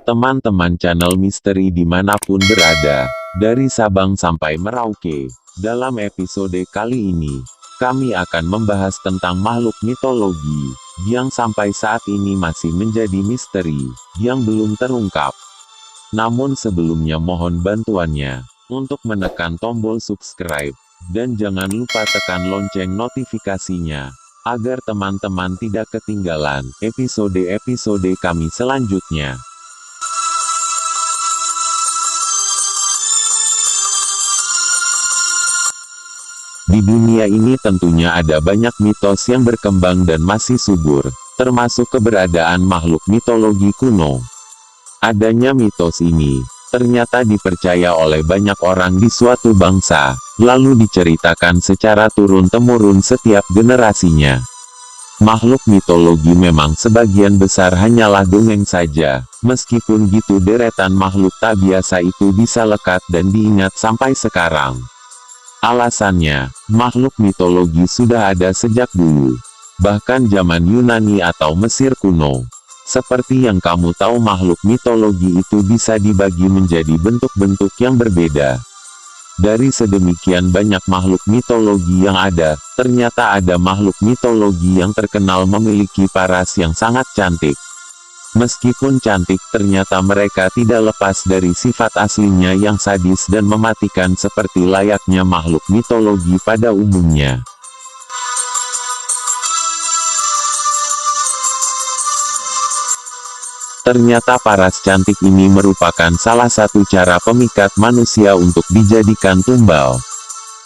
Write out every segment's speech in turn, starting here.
teman-teman channel misteri dimanapun berada, dari Sabang sampai Merauke. Dalam episode kali ini, kami akan membahas tentang makhluk mitologi, yang sampai saat ini masih menjadi misteri, yang belum terungkap. Namun sebelumnya mohon bantuannya, untuk menekan tombol subscribe, dan jangan lupa tekan lonceng notifikasinya, agar teman-teman tidak ketinggalan episode-episode kami selanjutnya. Di dunia ini tentunya ada banyak mitos yang berkembang dan masih subur, termasuk keberadaan makhluk mitologi kuno. Adanya mitos ini, ternyata dipercaya oleh banyak orang di suatu bangsa, lalu diceritakan secara turun-temurun setiap generasinya. Makhluk mitologi memang sebagian besar hanyalah dongeng saja, meskipun gitu deretan makhluk tak biasa itu bisa lekat dan diingat sampai sekarang. Alasannya, makhluk mitologi sudah ada sejak dulu, bahkan zaman Yunani atau Mesir kuno. Seperti yang kamu tahu, makhluk mitologi itu bisa dibagi menjadi bentuk-bentuk yang berbeda. Dari sedemikian banyak makhluk mitologi yang ada, ternyata ada makhluk mitologi yang terkenal memiliki paras yang sangat cantik. Meskipun cantik, ternyata mereka tidak lepas dari sifat aslinya yang sadis dan mematikan seperti layaknya makhluk mitologi pada umumnya. Ternyata paras cantik ini merupakan salah satu cara pemikat manusia untuk dijadikan tumbal.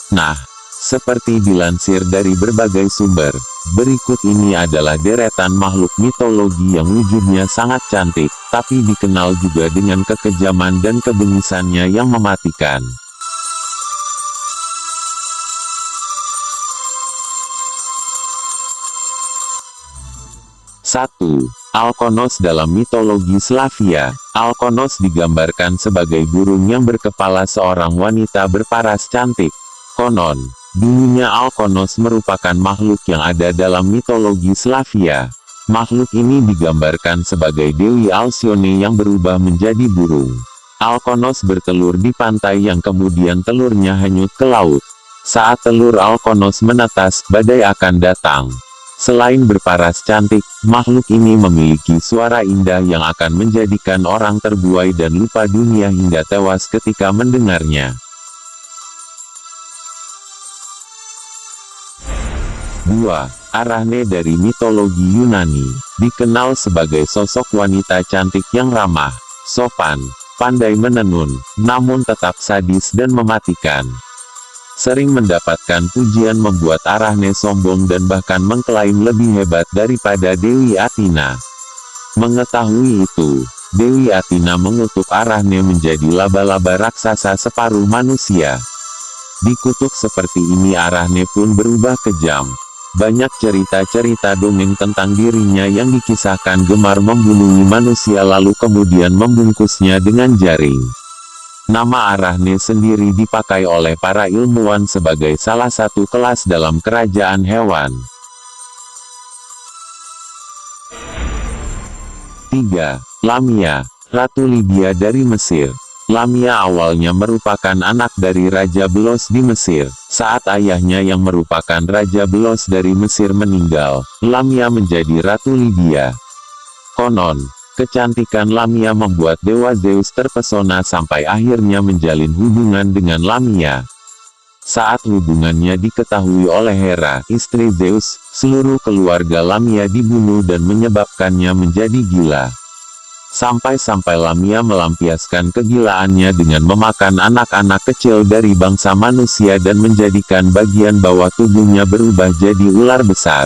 Nah, seperti dilansir dari berbagai sumber, berikut ini adalah deretan makhluk mitologi yang wujudnya sangat cantik, tapi dikenal juga dengan kekejaman dan kebengisannya yang mematikan. 1. Alkonos. Dalam mitologi Slavia, Alkonos digambarkan sebagai burung yang berkepala seorang wanita berparas cantik. Konon, dulunya Alkonos merupakan makhluk yang ada dalam mitologi Slavia. Makhluk ini digambarkan sebagai Dewi Alcyone yang berubah menjadi burung. Alkonos bertelur di pantai yang kemudian telurnya hanyut ke laut. Saat telur Alkonos menetas, badai akan datang. Selain berparas cantik, makhluk ini memiliki suara indah yang akan menjadikan orang terbuai dan lupa dunia hingga tewas ketika mendengarnya. 2. Arachne. Dari mitologi Yunani, dikenal sebagai sosok wanita cantik yang ramah, sopan, pandai menenun, namun tetap sadis dan mematikan. Sering mendapatkan pujian membuat Arachne sombong dan bahkan mengklaim lebih hebat daripada Dewi Athena. Mengetahui itu, Dewi Athena mengutuk Arachne menjadi laba-laba raksasa separuh manusia. Dikutuk seperti ini, Arachne pun berubah kejam. Banyak cerita-cerita dongeng tentang dirinya yang dikisahkan gemar membunuh manusia lalu kemudian membungkusnya dengan jaring. Nama Arachne sendiri dipakai oleh para ilmuwan sebagai salah satu kelas dalam kerajaan hewan. 3. Lamia. Ratu Libya dari Mesir. Lamia awalnya merupakan anak dari Raja Belos di Mesir. Saat ayahnya yang merupakan Raja Belos dari Mesir meninggal, Lamia menjadi Ratu Libya. Konon, kecantikan Lamia membuat Dewa Zeus terpesona sampai akhirnya menjalin hubungan dengan Lamia. Saat hubungannya diketahui oleh Hera, istri Zeus, seluruh keluarga Lamia dibunuh dan menyebabkannya menjadi gila. Sampai-sampai Lamia melampiaskan kegilaannya dengan memakan anak-anak kecil dari bangsa manusia dan menjadikan bagian bawah tubuhnya berubah jadi ular besar.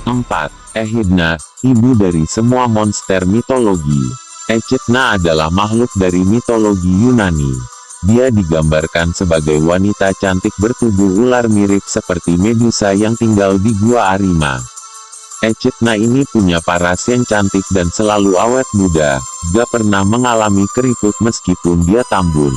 4. Echidna. Ibu dari semua monster mitologi. Echidna adalah makhluk dari mitologi Yunani. Dia digambarkan sebagai wanita cantik bertubuh ular mirip seperti Medusa yang tinggal di Gua Arima. Echidna ini punya paras yang cantik dan selalu awet muda, gak pernah mengalami keriput meskipun dia tambun.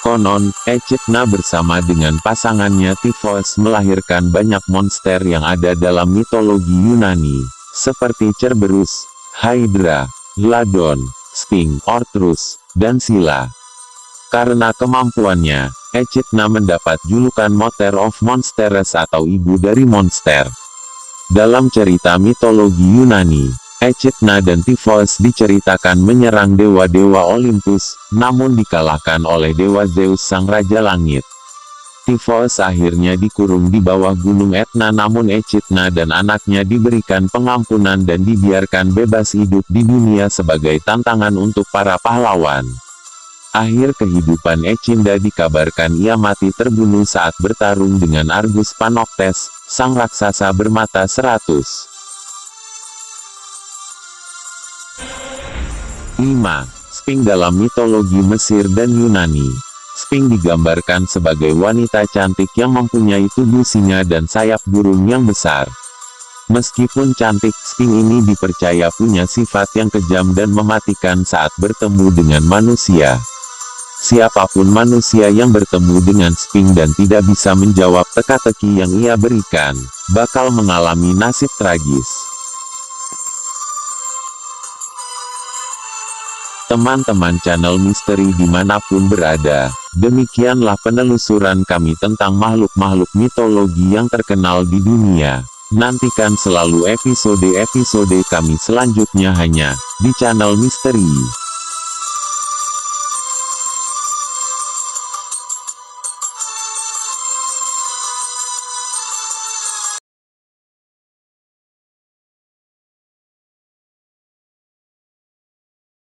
Konon, Echidna bersama dengan pasangannya Typhos melahirkan banyak monster yang ada dalam mitologi Yunani, seperti Cerberus, Hydra, Ladon, Sphinx, Orthrus, dan Scylla. Karena kemampuannya, Echidna mendapat julukan Mother of Monsters atau ibu dari monster. Dalam cerita mitologi Yunani, Echidna dan Typhos diceritakan menyerang dewa-dewa Olympus, namun dikalahkan oleh dewa Zeus sang Raja Langit. Typhos akhirnya dikurung di bawah gunung Etna, namun Echidna dan anaknya diberikan pengampunan dan dibiarkan bebas hidup di dunia sebagai tantangan untuk para pahlawan. Akhir kehidupan Echidna dikabarkan ia mati terbunuh saat bertarung dengan Argus Panoktes, sang raksasa bermata 100. 5. Sphinx dalam mitologi Mesir dan Yunani. Sphinx digambarkan sebagai wanita cantik yang mempunyai tubuh singa dan sayap burung yang besar. Meskipun cantik, Sphinx ini dipercaya punya sifat yang kejam dan mematikan saat bertemu dengan manusia. Siapapun manusia yang bertemu dengan Sphinx dan tidak bisa menjawab teka-teki yang ia berikan, bakal mengalami nasib tragis. Teman-teman channel misteri dimanapun berada, demikianlah penelusuran kami tentang makhluk-makhluk mitologi yang terkenal di dunia. Nantikan selalu episode-episode kami selanjutnya hanya di channel misteri.